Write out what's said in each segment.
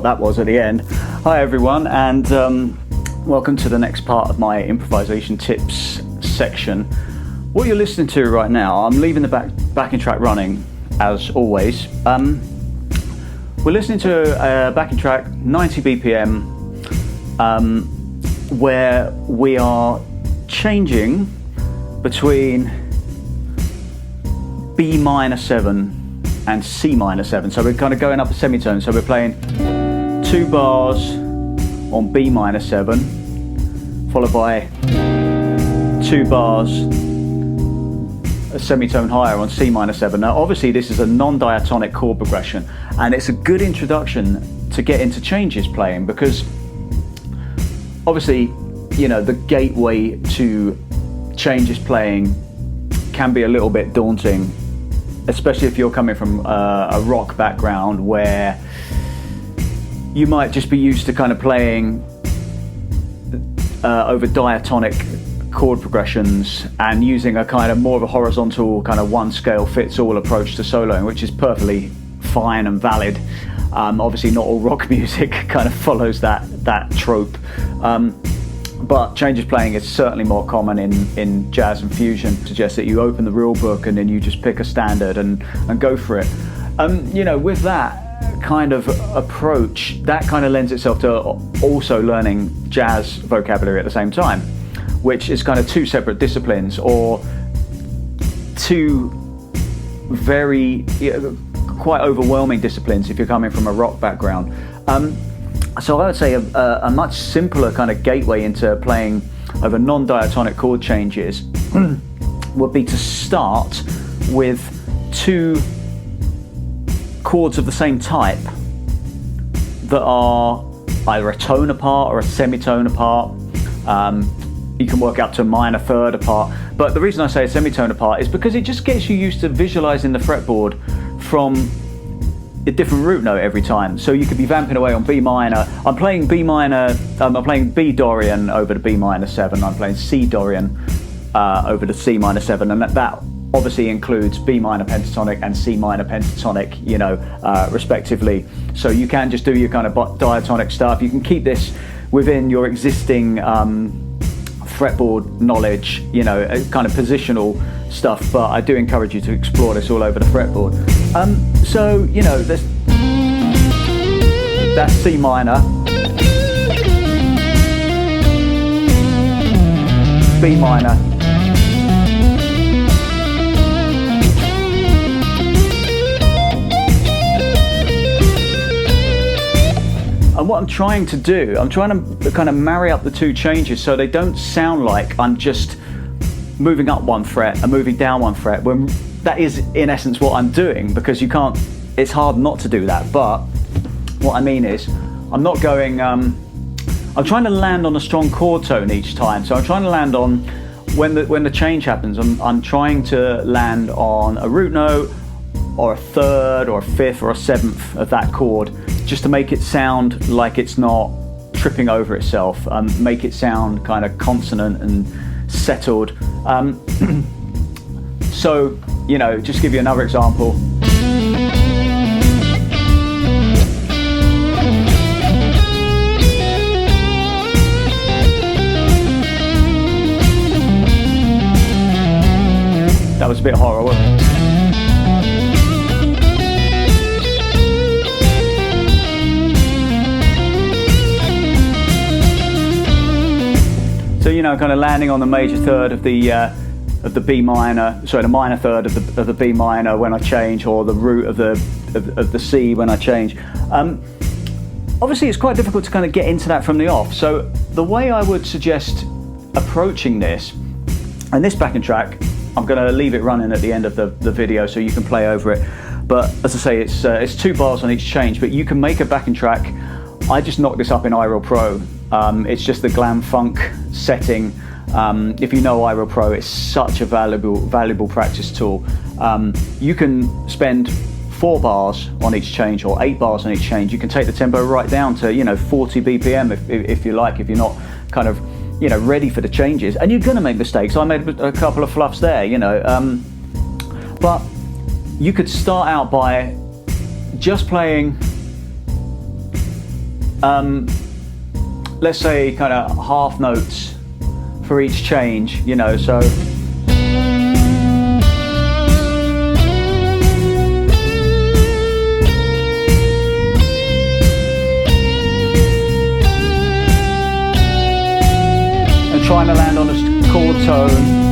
that was at the end. Hi everyone, and welcome to the next part of my improvisation tips section. What you're listening to right now, I'm leaving the backing track running as always. We're listening to a backing track, 90 BPM, where we are changing between B minor 7 and C minor 7. So we're kind of going up a semitone. So we're playing 2 bars on B minor 7, followed by 2 bars a semitone higher on C minor 7. Now obviously this is a non-diatonic chord progression, and it's a good introduction to get into changes playing, because obviously, you know, the gateway to changes playing can be a little bit daunting, especially if you're coming from a rock background where you might just be used to kind of playing over diatonic chord progressions and using a kind of more of a horizontal kind of one scale fits all approach to soloing, which is perfectly fine and valid. Obviously not all rock music kind of follows that trope, but changes playing is certainly more common in jazz and fusion. Suggests that you open the rule book and then you just pick a standard and go for it. You know, with that kind of approach, that kind of lends itself to also learning jazz vocabulary at the same time, which is kind of 2 separate disciplines, or 2 very quite overwhelming disciplines if you're coming from a rock background. So I would say a much simpler kind of gateway into playing over non-diatonic chord changes would be to start with 2 chords of the same type that are either a tone apart or a semitone apart. You can work up to a minor third apart, but the reason I say a semitone apart is because it just gets you used to visualizing the fretboard from a different root note every time. So you could be vamping away on B minor. I'm playing B minor, I'm playing B Dorian over the B minor 7, I'm playing C Dorian over the C minor 7, and that obviously includes B minor pentatonic and C minor pentatonic, you know, respectively. So you can just do your kind of diatonic stuff. You can keep this within your existing fretboard knowledge, you know, kind of positional stuff, but I do encourage you to explore this all over the fretboard. So, you know, that's C minor, B minor, and what I'm trying to do, I'm trying to kind of marry up the 2 changes so they don't sound like I'm just moving up 1 fret and moving down 1 fret, when that is in essence what I'm doing, because you can't, it's hard not to do that. But what I mean is, I'm not going, I'm trying to land on a strong chord tone each time. So I'm trying to land on, when the change happens, I'm trying to land on a root note, or a third, or a fifth, or a 7th of that chord, just to make it sound like it's not tripping over itself, make it sound kind of consonant and settled. So, you know, just give you another example. That was a bit horrible, wasn't it? So, you know, kind of landing on the major third of the B minor, sorry, the minor third of the B minor when I change, or the root of the C when I change. Obviously, it's quite difficult to kind of get into that from the off. So the way I would suggest approaching this, and this backing track, I'm going to leave it running at the end of the video so you can play over it. But as I say, it's 2 bars on each change, but you can make a backing track. I just knocked this up in iReal Pro. It's just the glam funk setting. If you know iReal Pro, it's such a valuable practice tool. You can spend 4 bars on each change, or 8 bars on each change. You can take the tempo right down to, you know, 40 BPM if you like, if you're not kind of, you know, ready for the changes. And you're going to make mistakes. I made a couple of fluffs there, you know. But you could start out by just playing let's say kind of half notes for each change, you know, so. And trying to land on a chord tone.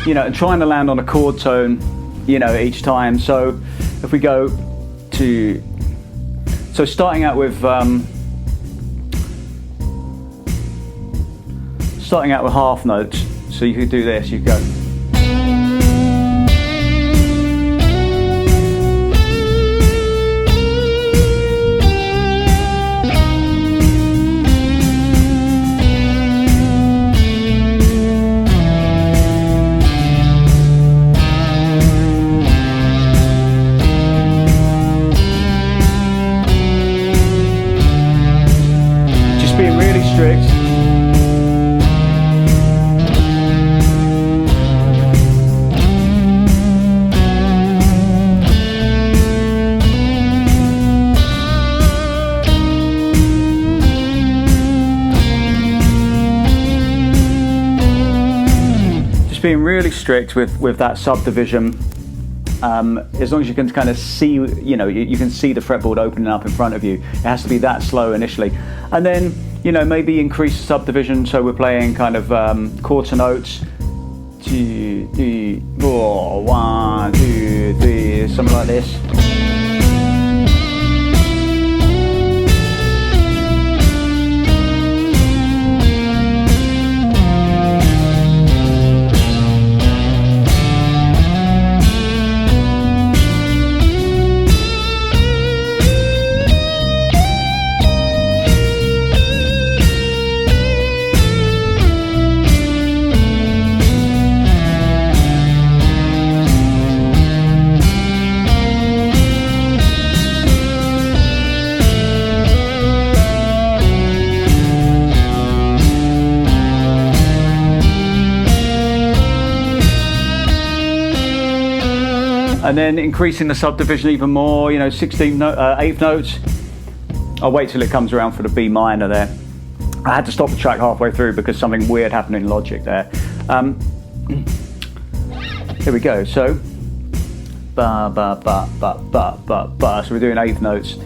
You know, and trying to land on a chord tone, you know, each time. So if we go to, so starting out with half notes. So you could do this, you go. Being really strict with that subdivision, as long as you can kind of see, you know, you can see the fretboard opening up in front of you. It has to be that slow initially, and then, you know, maybe increase the subdivision, so we're playing kind of quarter notes, 2, 3, 4, 1, 2, 3, something like this. And then increasing the subdivision even more, you know, 8th notes. I'll wait till it comes around for the B minor there. I had to stop the track halfway through because something weird happened in Logic there. Here we go, so, ba ba ba ba ba ba ba, so we're doing 8th notes.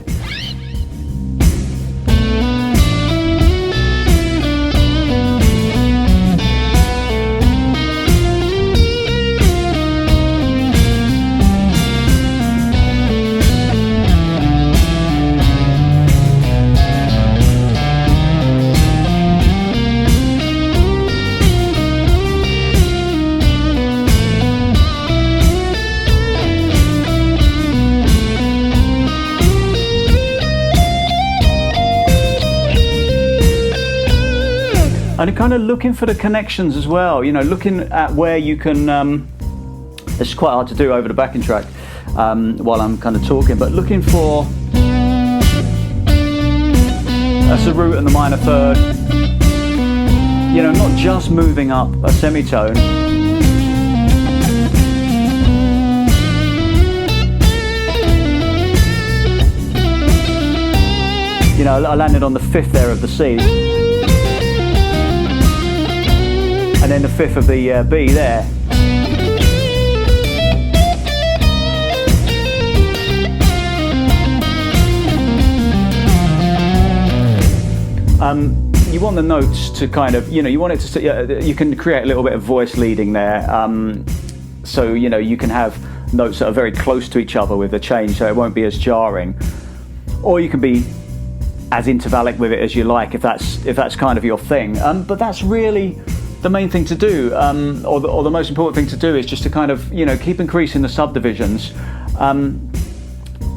And kind of looking for the connections as well, you know, looking at where you can, it's quite hard to do over the backing track while I'm kind of talking, but looking for, that's the root and the minor third, you know, not just moving up a semitone. You know, I landed on the 5th there of the C. And then the 5th of the B there. You want the notes to kind of, you know, you want it to, you can create a little bit of voice leading there. So, you know, you can have notes that are very close to each other with the change, so it won't be as jarring. Or you can be as intervallic with it as you like, if that's kind of your thing. But that's really the main thing to do, or the most important thing to do, is just to kind of, you know, keep increasing the subdivisions.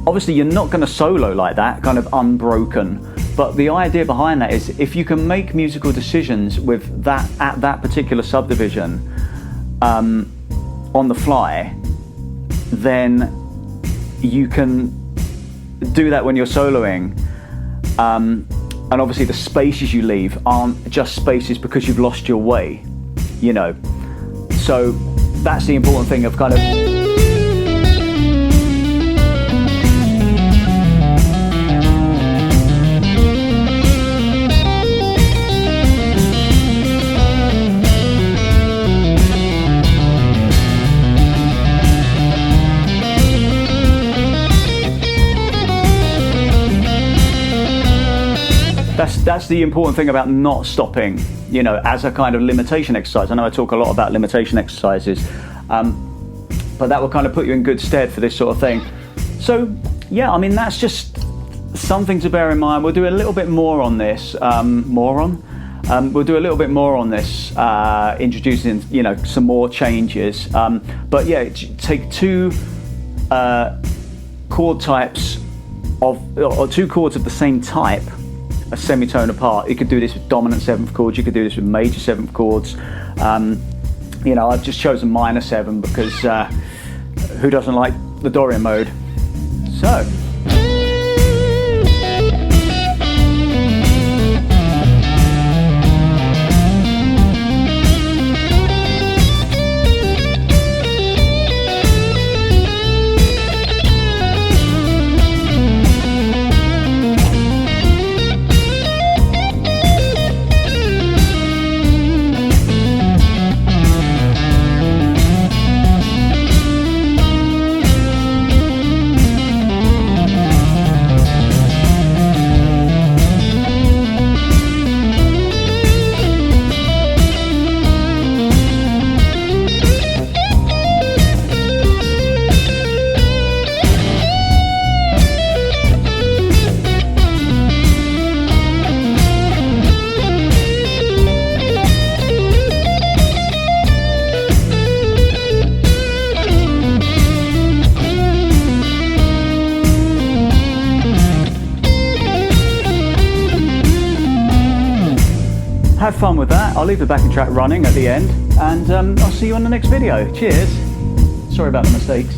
Obviously you're not going to solo like that, kind of unbroken, but the idea behind that is if you can make musical decisions with that at that particular subdivision on the fly, then you can do that when you're soloing. And obviously the spaces you leave aren't just spaces because you've lost your way, you know. So that's the important thing of kind of that's the important thing about not stopping, you know, as a kind of limitation exercise. I know I talk a lot about limitation exercises, but that will kind of put you in good stead for this sort of thing. So yeah, I mean, that's just something to bear in mind. We'll do a little bit more on this, we'll do a little bit more on this, introducing, you know, some more changes. But yeah, take two chord types or two chords of the same type, a semitone apart. You could do this with dominant seventh chords, you could do this with major seventh chords. You know, I've just chosen minor seven because who doesn't like the Dorian mode? So. Have fun with that. I'll leave the backing track running at the end, and I'll see you on the next video. Cheers. Sorry about the mistakes.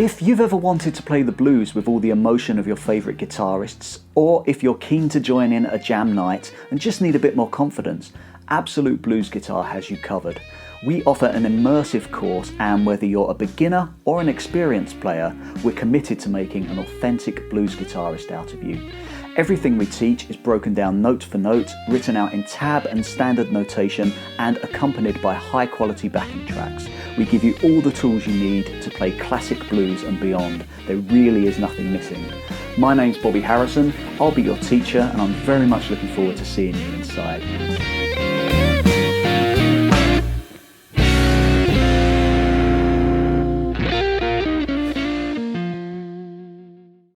If you've ever wanted to play the blues with all the emotion of your favourite guitarists, or if you're keen to join in a jam night and just need a bit more confidence, Absolute Blues Guitar has you covered. We offer an immersive course, and whether you're a beginner or an experienced player, we're committed to making an authentic blues guitarist out of you. Everything we teach is broken down note for note, written out in tab and standard notation, and accompanied by high quality backing tracks. We give you all the tools you need to play classic blues and beyond. There really is nothing missing. My name's Bobby Harrison, I'll be your teacher, and I'm very much looking forward to seeing you inside.